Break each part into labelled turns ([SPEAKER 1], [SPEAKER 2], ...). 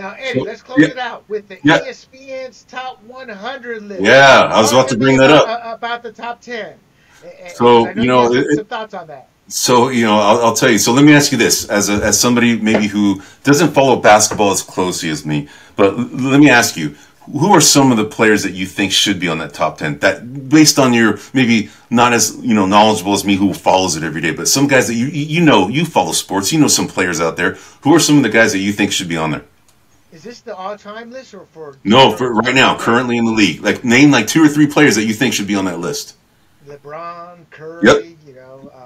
[SPEAKER 1] Now, Eddie,
[SPEAKER 2] So
[SPEAKER 1] let's close
[SPEAKER 2] yeah,
[SPEAKER 1] it out with the
[SPEAKER 2] yeah,
[SPEAKER 1] ESPN's top 100 list.
[SPEAKER 2] yeah. I was
[SPEAKER 1] Talk
[SPEAKER 2] about
[SPEAKER 1] to
[SPEAKER 2] to
[SPEAKER 1] me
[SPEAKER 2] bring that up.
[SPEAKER 1] about the top 10, because
[SPEAKER 2] So
[SPEAKER 1] I know you got some thoughts on that.
[SPEAKER 2] I'll tell you. So let me ask you this, as somebody maybe who doesn't follow basketball as closely as me, but let me ask you, who are some of the players that you think should be on that top 10? That based on your maybe not as knowledgeable as me who follows it every day, but some guys that you follow sports, you know some players out there. Who are some of the guys that you think should be on there?
[SPEAKER 1] Is this the all-time list or for
[SPEAKER 2] No, for
[SPEAKER 1] current
[SPEAKER 2] right now,
[SPEAKER 1] play?
[SPEAKER 2] currently in the league, like name like two or three players that you think should be on that list.
[SPEAKER 1] LeBron,
[SPEAKER 2] Yep.
[SPEAKER 1] Curry,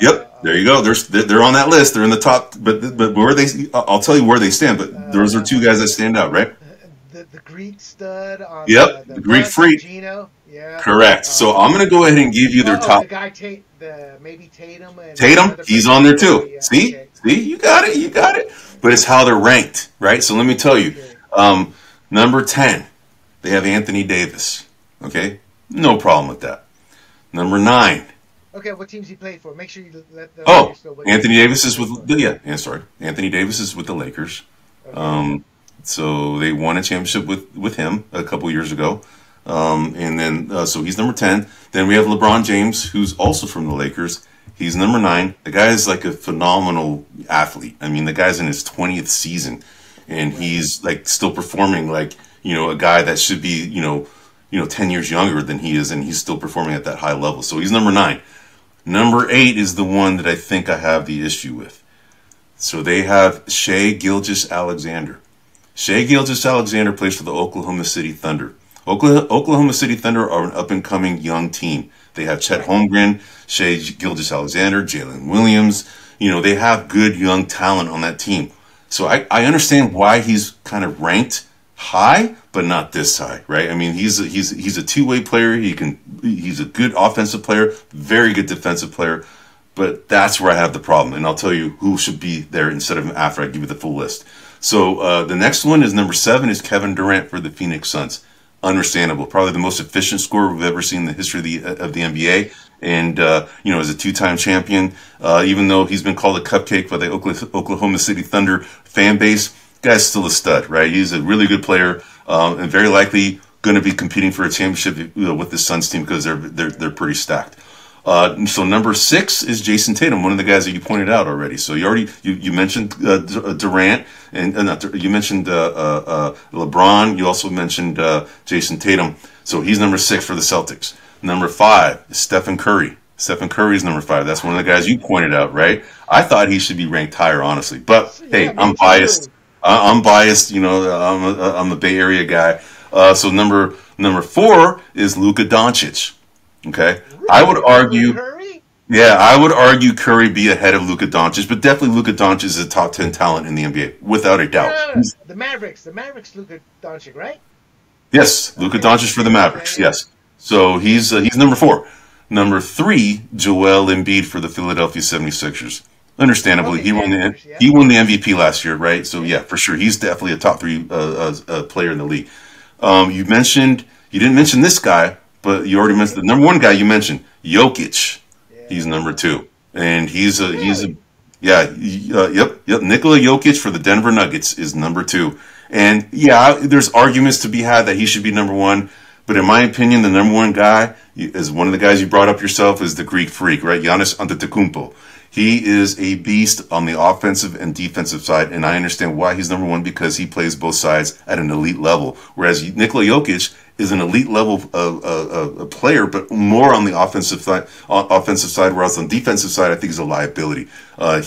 [SPEAKER 2] Yep, there you go. They're on that list. They're in the top, but where they? I'll tell you where they stand. But those are two guys that stand out, right?
[SPEAKER 1] the Greek stud on
[SPEAKER 2] Yep,
[SPEAKER 1] the
[SPEAKER 2] the Greek
[SPEAKER 1] Bucks,
[SPEAKER 2] Freak.
[SPEAKER 1] Gino. Yeah.
[SPEAKER 2] Correct. So I'm gonna go ahead and give you their
[SPEAKER 1] The
[SPEAKER 2] top.
[SPEAKER 1] guy the maybe Tatum and
[SPEAKER 2] Tatum,
[SPEAKER 1] another
[SPEAKER 2] he's
[SPEAKER 1] person.
[SPEAKER 2] on there
[SPEAKER 1] Yeah,
[SPEAKER 2] too.
[SPEAKER 1] yeah.
[SPEAKER 2] See,
[SPEAKER 1] Okay,
[SPEAKER 2] see, you got it, you got it. But it's how they're ranked, right? So let me tell you,
[SPEAKER 1] okay,
[SPEAKER 2] um, number 10, they have Anthony Davis. Okay, no problem with that. Number 9.
[SPEAKER 1] okay. What teams he played for? Make sure you let the
[SPEAKER 2] Oh,
[SPEAKER 1] audience know what
[SPEAKER 2] Anthony
[SPEAKER 1] teams
[SPEAKER 2] Davis
[SPEAKER 1] he
[SPEAKER 2] is
[SPEAKER 1] played for.
[SPEAKER 2] with sorry, Anthony Davis is with the Lakers.
[SPEAKER 1] Okay.
[SPEAKER 2] Um, so they won a championship with him a couple years ago. And then so he's number 10. Then we have LeBron James, who's also from the Lakers. He's number 9. The guy is like a phenomenal athlete. I mean, the guy's in his 20th season, and
[SPEAKER 1] Right.
[SPEAKER 2] he's like still performing like a guy that should be 10 years younger than he is, and he's still performing at that high level. So he's number 9. Number 8 is the one that I think I have the issue with. So they have Shea Gilgeous-Alexander. Shea Gilgeous-Alexander plays for the Oklahoma City Thunder. Oklahoma City Thunder are an up-and-coming young team. They have Chet
[SPEAKER 1] Right.
[SPEAKER 2] Holmgren, Shea Gilgeous-Alexander, Jalen Williams. They have good young talent on that team. So I understand why he's kind of ranked high, but not this high, right? I mean, he's a two-way player. He's a good offensive player, very good defensive player. But that's where I have the problem, and I'll tell you who should be there instead of him after I give you the full list. So the next one is number 7 is Kevin Durant for the Phoenix Suns. Understandable, probably the most efficient scorer we've ever seen in the history of the NBA, and as a two-time champion, even though he's been called a cupcake by the Oklahoma City Thunder fan base, guy's still a stud, right? He's a really good player, and very likely going to be competing for a championship with the Suns team because they're pretty stacked. So number 6 is Jason Tatum, one of the guys that you pointed out already. So you mentioned Durant, and you mentioned LeBron. You also mentioned Jason Tatum. So he's number 6 for the Celtics. Number 5 is Stephen Curry. Stephen Curry is number 5. That's one of the guys you pointed out, right? I thought he should be ranked higher, honestly. But
[SPEAKER 1] Yeah,
[SPEAKER 2] hey,
[SPEAKER 1] me
[SPEAKER 2] I'm biased.
[SPEAKER 1] too.
[SPEAKER 2] I'm biased. I'm a Bay Area guy. So number 4 is Luka Doncic. Okay, I would
[SPEAKER 1] Really, over
[SPEAKER 2] argue,
[SPEAKER 1] Curry?
[SPEAKER 2] yeah, I would argue Curry be ahead of Luka Doncic, but definitely Luka Doncic is a top 10 talent in the NBA, without a
[SPEAKER 1] No,
[SPEAKER 2] doubt.
[SPEAKER 1] no, no, no. The Mavericks, Luka Doncic, right?
[SPEAKER 2] Yes, Luka
[SPEAKER 1] Okay,
[SPEAKER 2] Doncic for the
[SPEAKER 1] okay, yeah,
[SPEAKER 2] Mavericks.
[SPEAKER 1] yeah.
[SPEAKER 2] Yes, so he's number 4. Number 3, Joel Embiid for the Philadelphia 76ers. Understandably,
[SPEAKER 1] Okay, yeah, yeah,
[SPEAKER 2] he won the MVP last year, right? So
[SPEAKER 1] yeah.
[SPEAKER 2] yeah, for sure, he's definitely a top 3 player in the league. You didn't mention this guy, but you already mentioned the number 1 guy you mentioned, Jokic. He's
[SPEAKER 1] Yeah.
[SPEAKER 2] number 2, and he's a
[SPEAKER 1] Really?
[SPEAKER 2] yeah, yep. Nikola Jokic for the Denver Nuggets is number 2, and yeah, there's arguments to be had that he should be number 1, but in my opinion, the number 1 guy is one of the guys you brought up yourself is the Greek Freak, right? Giannis Antetokounmpo. He is a beast on the offensive and defensive side, and I understand why he's number 1 because he plays both sides at an elite level. Whereas Nikola Jokic is an elite level player, but more on the offensive side. Whereas on the defensive side, I think he's a liability. I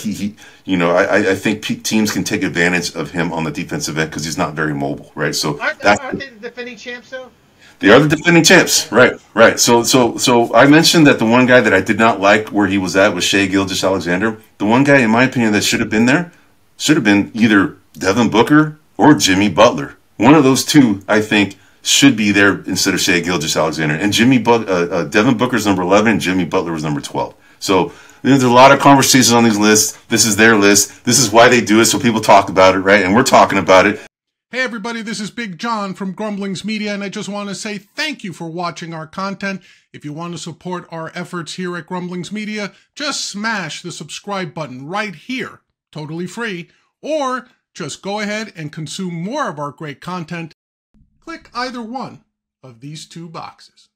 [SPEAKER 2] think teams can take advantage of him on the defensive end because he's not very mobile, right? So that's
[SPEAKER 1] Aren't they the defending champs though?
[SPEAKER 2] they are the defending champs, right? Right. So I mentioned that the one guy that I did not like where he was at was Shea Gilgeous-Alexander. The one guy, in my opinion, that should have been there should have been either Devin Booker or Jimmy Butler. One of those two, I think, should be there instead of Shea Gilgeous-Alexander. And Devin Booker's number 11, and Jimmy Butler was number 12. So there's a lot of conversations on these lists. This is their list. This is why they do it, so people talk about it, right? And we're talking about it.
[SPEAKER 3] Hey everybody, this is Big John from Grumblings Media, and I just want to say thank you for watching our content. If you want to support our efforts here at Grumblings Media, just smash the subscribe button right here, totally free, or Just go ahead and consume more of our great content. Click either one of these two boxes.